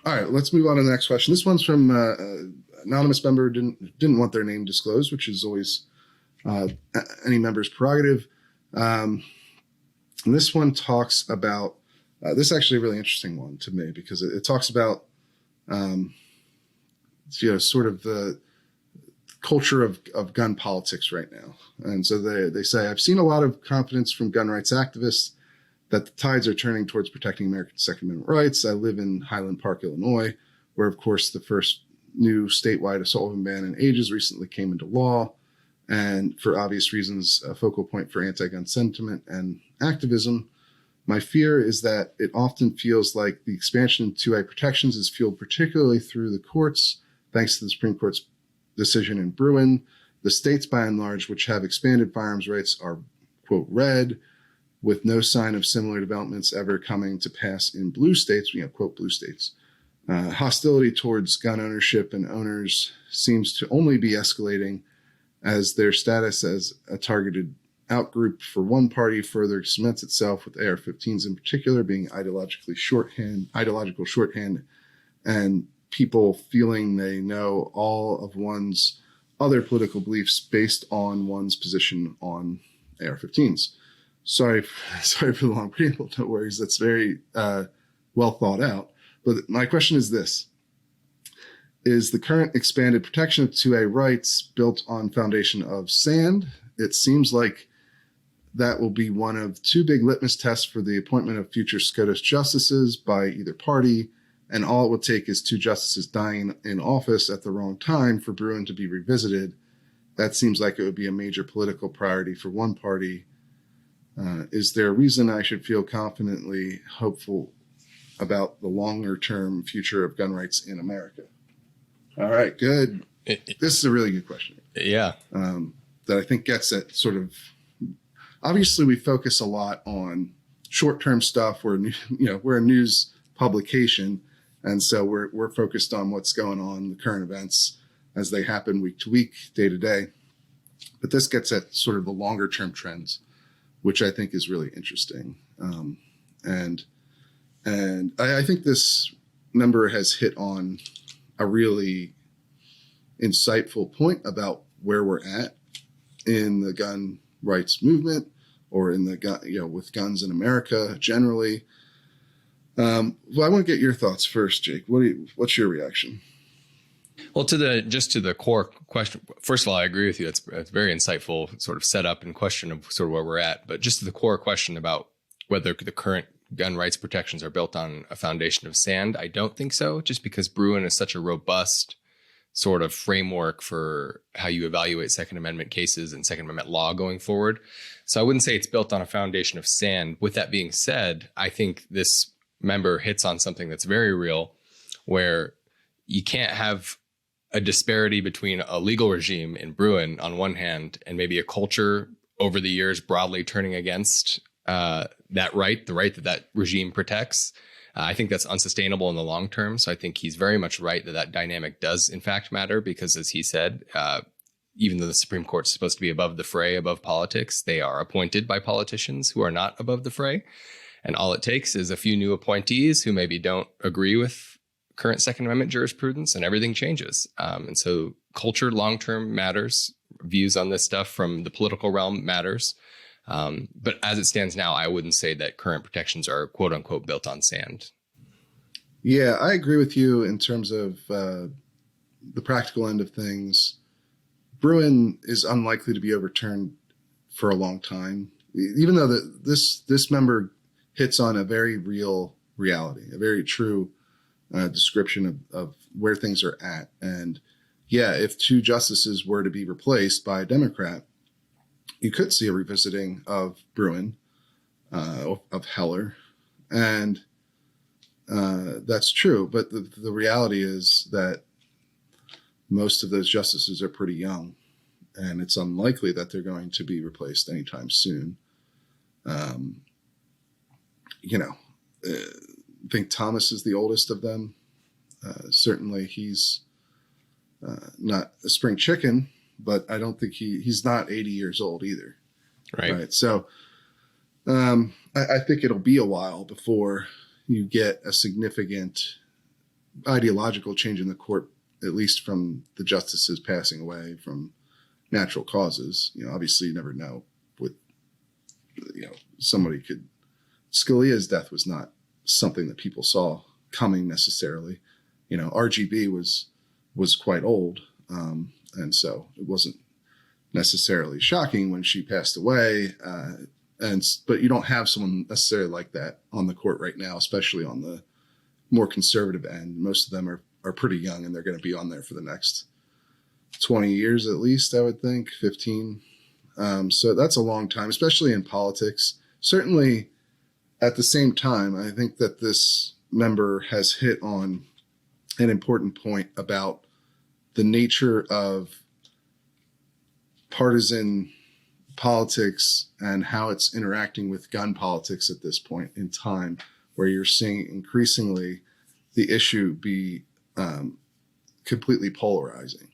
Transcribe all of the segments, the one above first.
All right, let's move on to the next question. This one's from anonymous member didn't want their name disclosed, which is always any member's prerogative. And this one talks about this is actually a really interesting one to me because it talks about sort of the culture of gun politics right now. And so they say, I've seen a lot of confidence from gun rights activists that the tides are turning towards protecting American Second Amendment rights. I live in Highland Park, Illinois, where, of course, the first new statewide assault weapon ban in ages recently came into law. And for obvious reasons, a focal point for anti-gun sentiment and activism. My fear is that it often feels like the expansion of 2A protections is fueled particularly through the courts, thanks to the Supreme Court's decision in Bruin. The states, by and large, which have expanded firearms rights are, quote, red, with no sign of similar developments ever coming to pass in blue states, quote, blue states. Hostility towards gun ownership and owners seems to only be escalating as their status as a targeted outgroup for one party further cements itself, with AR-15s in particular being ideological shorthand, and people feeling they know all of one's other political beliefs based on one's position on AR-15s. Sorry for the long preamble. No worries. That's very well thought out. But my question is this. Is the current expanded protection of 2A rights built on foundation of sand? It seems like that will be one of two big litmus tests for the appointment of future SCOTUS justices by either party, and all it would take is two justices dying in office at the wrong time for Bruin to be revisited. That seems like it would be a major political priority for one party. Is there a reason I should feel confidently hopeful about the longer-term future of gun rights in America? All right, good. This is a really good question. Yeah. That I think gets at sort of, obviously we focus a lot on short-term stuff. We're a news publication. And so we're focused on what's going on, the current events as they happen week to week, day to day. But this gets at sort of the longer-term trends, which I think is really interesting. And I think this member has hit on a really insightful point about where we're at in the gun rights movement, or in the gun, with guns in America generally. Well, I want to get your thoughts first, Jake. What's your reaction? Well, to the core question, first of all, I agree with you. It's very insightful sort of setup and question of sort of where we're at. But just to the core question about whether the current gun rights protections are built on a foundation of sand, I don't think so, just because Bruin is such a robust sort of framework for how you evaluate Second Amendment cases and Second Amendment law going forward. So I wouldn't say it's built on a foundation of sand. With that being said, I think this member hits on something that's very real, where you can't have a disparity between a legal regime in Bruin on one hand and maybe a culture over the years broadly turning against the right that regime protects. I think that's unsustainable in the long term. So I think he's very much right that dynamic does in fact matter, because as he said, even though the Supreme Court is supposed to be above the fray, above politics, they are appointed by politicians who are not above the fray. And all it takes is a few new appointees who maybe don't agree with current Second Amendment jurisprudence, and everything changes. And so culture long-term matters. Views on this stuff from the political realm matters. But as it stands now, I wouldn't say that current protections are quote unquote built on sand. Yeah, I agree with you in terms of the practical end of things. Bruin is unlikely to be overturned for a long time, even though this member hits on a very real reality, a very true description of where things are at. And yeah, if two justices were to be replaced by a Democrat, you could see a revisiting of Bruin, of Heller, and that's true. But the reality is that most of those justices are pretty young, and it's unlikely that they're going to be replaced anytime soon. I think Thomas is the oldest of them. Certainly he's not a spring chicken, but I don't think he's not 80 years old either. Right. So I think it'll be a while before you get a significant ideological change in the court, at least from the justices passing away from natural causes. Obviously you never know with, somebody could, Scalia's death was not something that people saw coming necessarily. RGB was quite old. And so it wasn't necessarily shocking when she passed away. But you don't have someone necessarily like that on the court right now, especially on the more conservative end. Most of them are pretty young, and they're going to be on there for the next 20 years at least, I would think, 15. So that's a long time, especially in politics. Certainly at the same time, I think that this member has hit on an important point about the nature of partisan politics and how it's interacting with gun politics at this point in time, where you're seeing increasingly the issue be completely polarizing,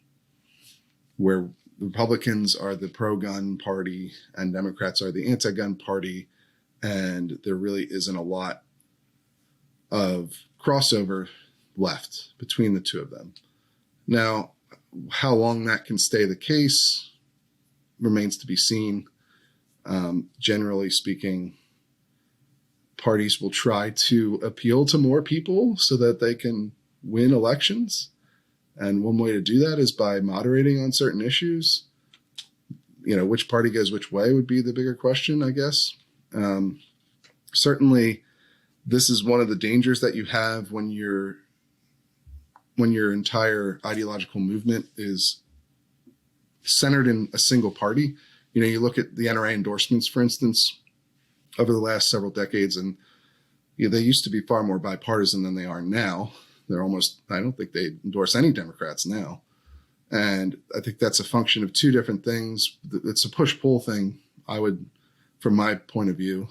where Republicans are the pro-gun party and Democrats are the anti-gun party, and there really isn't a lot of crossover left between the two of them. Now, how long that can stay the case remains to be seen. Generally speaking, parties will try to appeal to more people so that they can win elections. And one way to do that is by moderating on certain issues. Which party goes which way would be the bigger question, I guess. Certainly, this is one of the dangers that you have when your entire ideological movement is centered in a single party. You look at the NRA endorsements, for instance, over the last several decades, and they used to be far more bipartisan than they are now. They're almost, I don't think they endorse any Democrats now. And I think that's a function of two different things. It's a push-pull thing, from my point of view.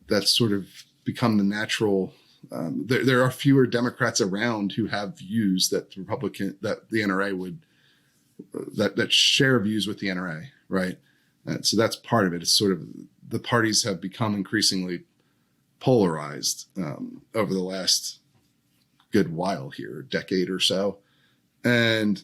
That's sort of become the natural. There are fewer Democrats around who have views that the NRA would, that share views with the NRA, right? So that's part of it. It's sort of the parties have become increasingly polarized over the last good while here, decade or so. And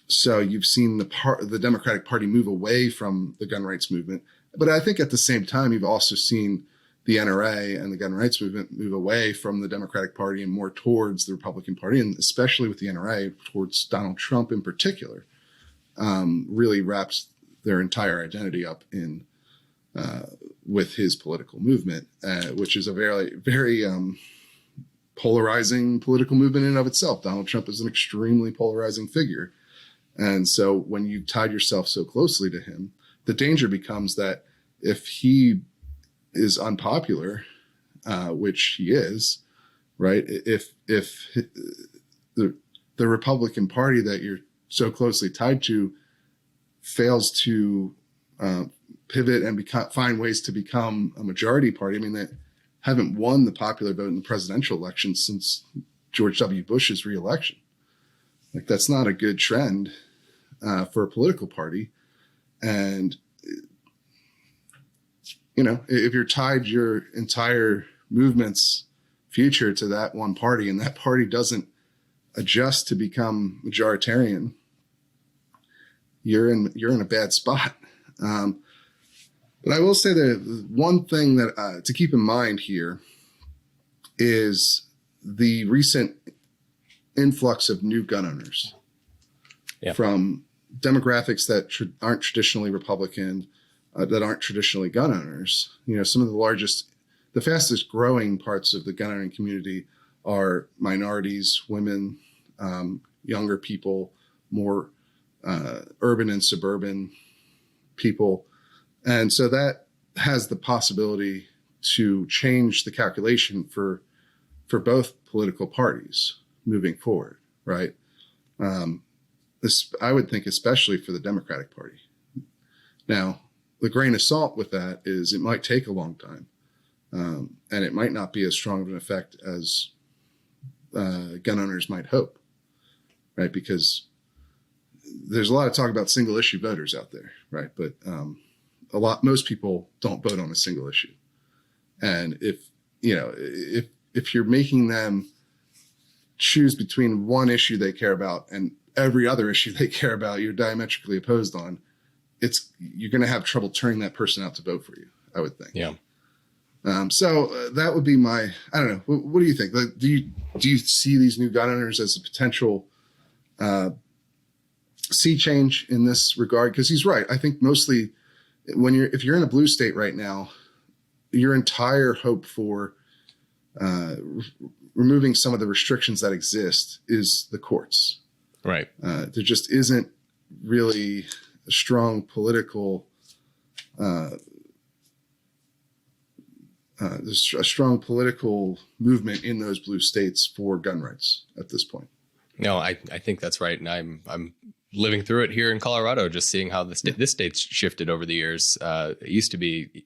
so you've seen the Democratic Party move away from the gun rights movement. But I think at the same time, you've also seen the NRA and the gun rights movement move away from the Democratic Party and more towards the Republican Party, and especially with the NRA, towards Donald Trump in particular, really wrapped their entire identity up in with his political movement, which is a very, very polarizing political movement in and of itself. Donald Trump is an extremely polarizing figure. And so when you tied yourself so closely to him, the danger becomes that if he is unpopular, which he is, right? If the Republican Party that you're so closely tied to fails to pivot and find ways to become a majority party, I mean, they haven't won the popular vote in the presidential election since George W. Bush's reelection. Like, that's not a good trend for a political party. And if you're tied your entire movement's future to that one party, and that party doesn't adjust to become majoritarian, you're in a bad spot. But I will say that one thing that to keep in mind here is the recent influx of new gun owners from demographics that aren't traditionally Republican, that aren't traditionally gun owners. Some of the fastest growing parts of the gun owning community are minorities, women, younger people, more urban and suburban people. And so that has the possibility to change the calculation for both political parties moving forward, right? I would think especially for the Democratic Party. Now, the grain of salt with that is it might take a long time, and it might not be as strong of an effect as gun owners might hope, right? Because there's a lot of talk about single issue voters out there, right? But most people don't vote on a single issue. And if if you're making them choose between one issue they care about and every other issue they care about, you're diametrically opposed on, you're going to have trouble turning that person out to vote for you, I would think. Yeah. So that would be I don't know. What do you think? Like, do you see these new gun owners as a potential sea change in this regard? Because he's right. I think mostly if you're in a blue state right now, your entire hope for removing some of the restrictions that exist is the courts. Right. There just isn't really a strong political there's a strong political movement in those blue states for gun rights at this point. No, I think that's right. And I'm living through it here in Colorado, just seeing how this state's shifted over the years. It used to be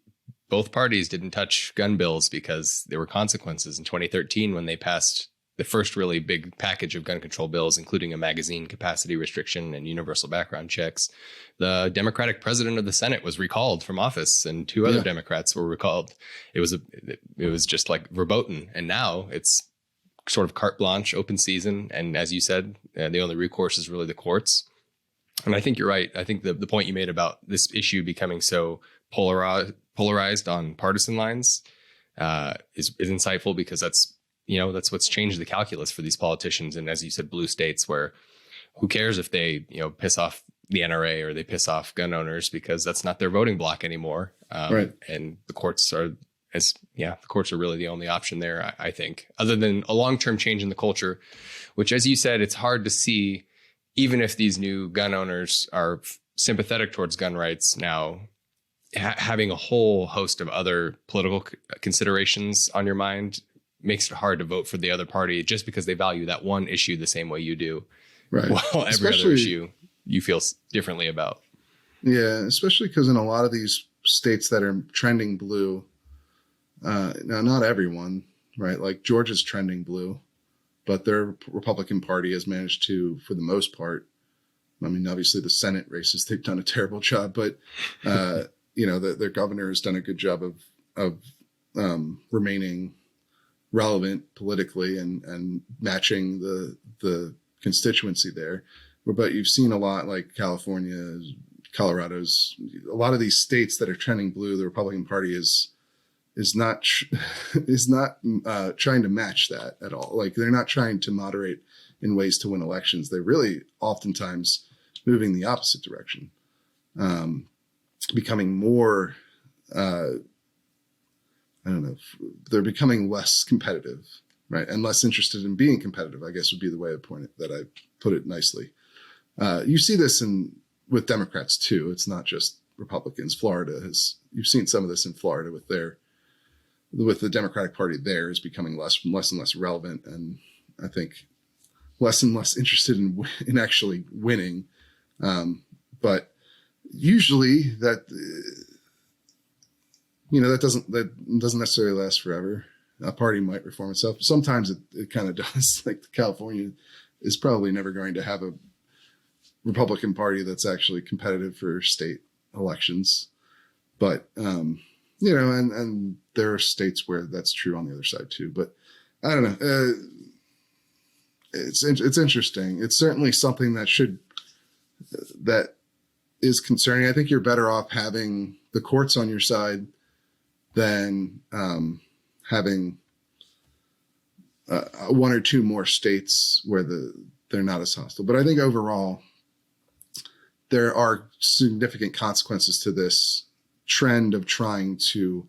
both parties didn't touch gun bills because there were consequences. In 2013, when they passed the first really big package of gun control bills, including a magazine capacity restriction and universal background checks, the Democratic president of the Senate was recalled from office, and two other Democrats were recalled. It was just like verboten. And now it's sort of carte blanche, open season. And as you said, the only recourse is really the courts. And I think you're right. I think the point you made about this issue becoming so polarized on partisan lines is insightful, because that's what's changed the calculus for these politicians. And as you said, blue states, where who cares if they, piss off the NRA or they piss off gun owners, because that's not their voting block anymore. Right. And the courts are really the only option there, I think, other than a long-term change in the culture, which, as you said, it's hard to see, even if these new gun owners are sympathetic towards gun rights now, having a whole host of other political considerations on your mind makes it hard to vote for the other party just because they value that one issue the same way you do. Right. While every other issue you feel differently about. Yeah, especially because in a lot of these states that are trending blue, now not everyone, right? Like Georgia's trending blue, but their Republican Party has managed to, for the most part, I mean, obviously the Senate races, they've done a terrible job, but their governor has done a good job of remaining relevant politically and matching the constituency there. But you've seen a lot, like California, Colorado's, a lot of these states that are trending blue, the Republican Party is not trying to match that at all. Like, they're not trying to moderate in ways to win elections. They're really oftentimes moving the opposite direction, becoming more, they're becoming less competitive, right? And less interested in being competitive, I guess, would be the way that I put it nicely. You see this with Democrats too. It's not just Republicans. You've seen some of this in Florida with the Democratic Party there is becoming less and less relevant, and I think less and less interested in actually winning. But usually that doesn't necessarily last forever. A party might reform itself. Sometimes it kind of does. Like California is probably never going to have a Republican Party that's actually competitive for state elections. But, and there are states where that's true on the other side too. But I don't know. It's interesting. It's certainly something that is concerning. I think you're better off having the courts on your side than having one or two more states where they're not as hostile. But I think overall, there are significant consequences to this trend of trying to,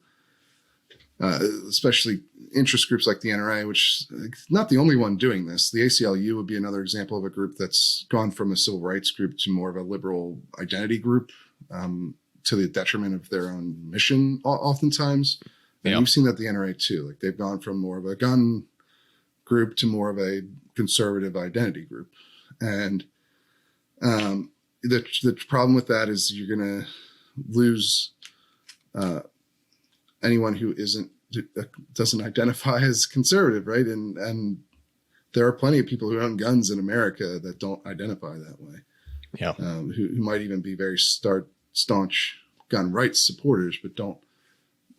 especially interest groups like the NRA, which is not the only one doing this. The ACLU would be another example of a group that's gone from a civil rights group to more of a liberal identity group, to the detriment of their own mission oftentimes. And we've seen that the NRA too. Like, they've gone from more of a gun group to more of a conservative identity group. And the problem with that is you're going to lose anyone who doesn't identify as conservative, right? And there are plenty of people who own guns in America that don't identify that way. Yeah, who might even be very staunch gun rights supporters, but don't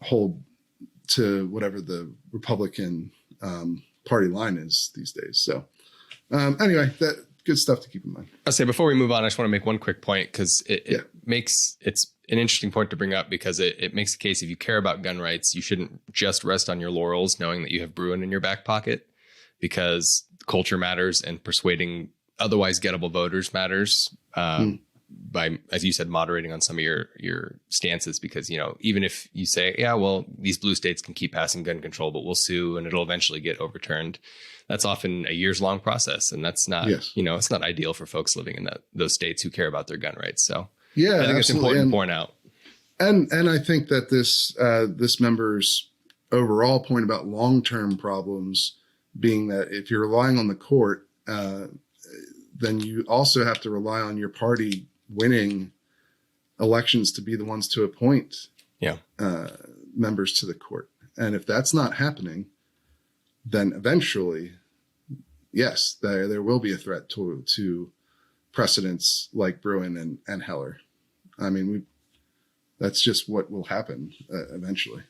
hold to whatever the Republican party line is these days. So anyway, that good stuff to keep in mind. I'll say before we move on, I just want to make one quick point because it's an interesting point to bring up because it makes the case if you care about gun rights, you shouldn't just rest on your laurels knowing that you have Bruin in your back pocket, because culture matters and persuading otherwise gettable voters matters by, as you said, moderating on some of your stances, because, you know, even if you say, yeah, well, these blue states can keep passing gun control, but we'll sue and it'll eventually get overturned. That's often a years long process. And that's not, you know, it's not ideal for folks living in those states who care about their gun rights. So yeah, I think it's important to point out. And I think that this member's overall point about long-term problems being that if you're relying on the court, then you also have to rely on your party winning elections to be the ones to appoint members to the court. And if that's not happening, then eventually, yes, there will be a threat to precedents like Bruin and Heller. I mean, that's just what will happen eventually.